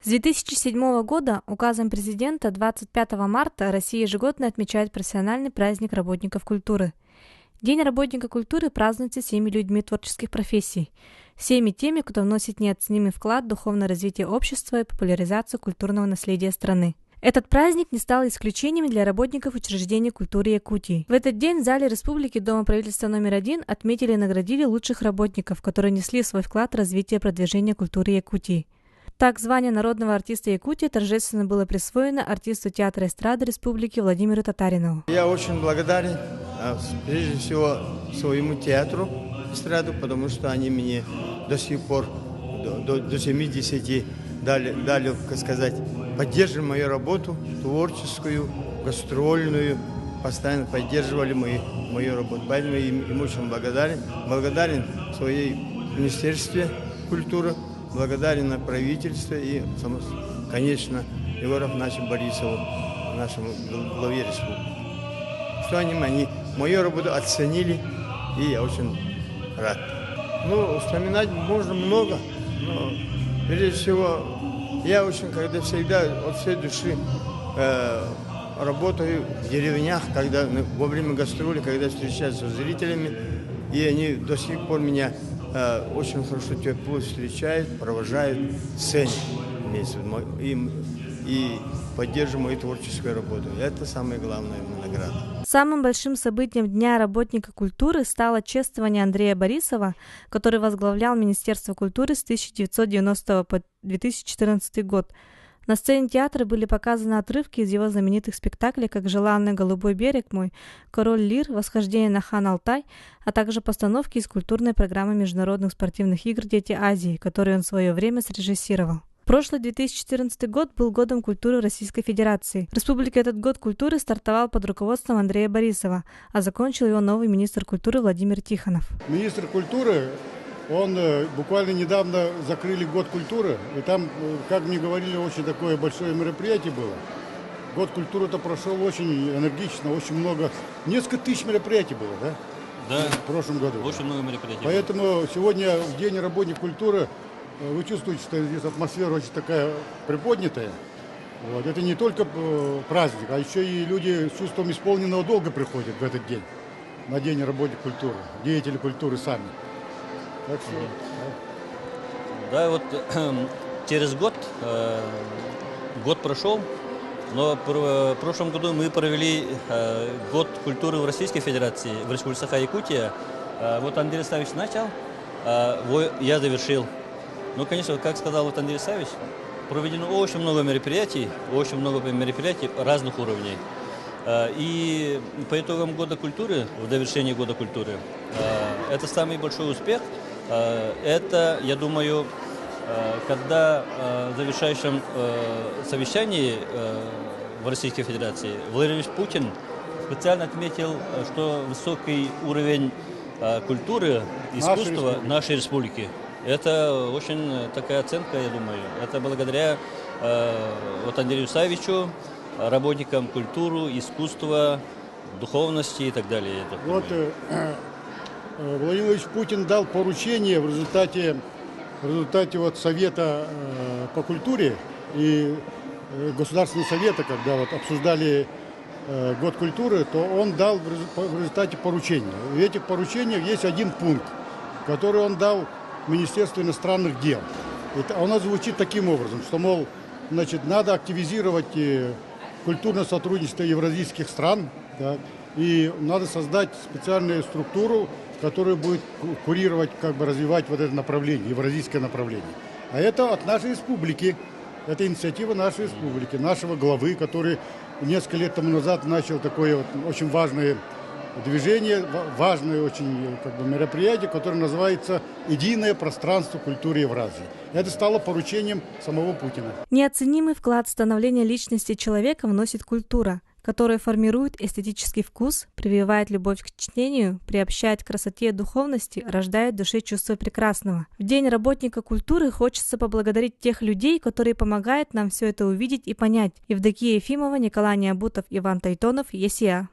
С 2007 года указом президента 25 марта Россия ежегодно отмечает профессиональный праздник работников культуры. День работника культуры празднуется всеми людьми творческих профессий, всеми теми, кто вносит неоценимый вклад в духовное развитие общества и популяризацию культурного наследия страны. Этот праздник не стал исключением для работников учреждений культуры Якутии. В этот день в зале Республики Дома правительства номер 1 отметили и наградили лучших работников, которые несли свой вклад в развитие и продвижение культуры Якутии. Так, звание народного артиста Якутии торжественно было присвоено артисту театра эстрады Республики Владимиру Татаринову. Я очень благодарен, прежде всего, своему театру эстраду, потому что они мне до сих пор, до 70 дали, как сказать, поддерживали мою работу творческую, гастрольную, постоянно поддерживали мою работу. Поэтому им очень благодарен. Благодарен своей Министерстве культуры, благодарен на правительство и, конечно, Егору Афанасьевичу Борисову, нашему главе республики. Что они мою работу оценили, и я очень рад. Вспоминать можно много, но прежде всего я очень, когда всегда от всей души работаю в деревнях, когда во время гастроли, когда встречаюсь с зрителями, и они до сих пор меня очень хорошо, тепло встречают, провожают, ценят и поддерживают мою творческую работу. Это самая главная награда. Самым большим событием Дня работника культуры стало чествование Андрея Борисова, который возглавлял Министерство культуры с 1990 по 2014 год. На сцене театра были показаны отрывки из его знаменитых спектаклей, как «Желанный голубой берег мой», «Король Лир», «Восхождение на Хан-Алтай», а также постановки из культурной программы международных спортивных игр «Дети Азии», которые он в свое время срежиссировал. Прошлый 2014 год был годом культуры Российской Федерации. В республике этот год культуры стартовал под руководством Андрея Борисова, а закончил его новый министр культуры Владимир Тихонов. Министр культуры, он буквально недавно закрыли год культуры, и там, как мне говорили, очень такое большое мероприятие было. Год культуры-то прошел очень энергично, очень много, несколько тысяч мероприятий было, да? Да. В прошлом году. Очень много мероприятий. Поэтому сегодня, в День работника культуры, вы чувствуете, что здесь атмосфера очень такая приподнятая. Вот. Это не только праздник, а еще и люди с чувством исполненного долга приходят в этот день, на День работника культуры, деятели культуры сами. Так что, да, вот через год прошел, но в прошлом году мы провели год культуры в Российской Федерации, в Республике Саха-Якутия. Вот Андрей Савич начал, я завершил. Конечно, как сказал Андрей Савич, проведено очень много мероприятий разных уровней. И по итогам года культуры, в довершении года культуры, это самый большой успех. Это, я думаю, когда в завершающем совещании в Российской Федерации Владимир Путин специально отметил, что высокий уровень культуры, искусства нашей республики. Это очень такая оценка, я думаю. Это благодаря Андрею Савичу, работникам культуры, искусства, духовности и так далее. Владимир Ильич Путин дал поручение в результате Совета по культуре и Государственного совета, когда обсуждали год культуры, то он дал в результате поручения. В этих поручениях есть один пункт, который он дал Министерству иностранных дел. Оно звучит таким образом, что, мол, надо активизировать культурное сотрудничество евразийских стран, да, и надо создать специальную структуру, которая будет курировать, развивать вот это направление, евразийское направление. А это от нашей республики, это инициатива нашей республики, нашего главы, который несколько лет тому назад начал такое очень важное движение, важное очень мероприятие, которое называется «Единое пространство культуры Евразии». Это стало поручением самого Путина. Неоценимый вклад в становление личности человека вносит культура, которая формирует эстетический вкус, прививает любовь к чтению, приобщает к красоте и духовности, рождает в душе чувство прекрасного. В День работника культуры хочется поблагодарить тех людей, которые помогают нам все это увидеть и понять. Евдокия Ефимова, Николай Необутов, Иван Тайтонов, ЕСИА.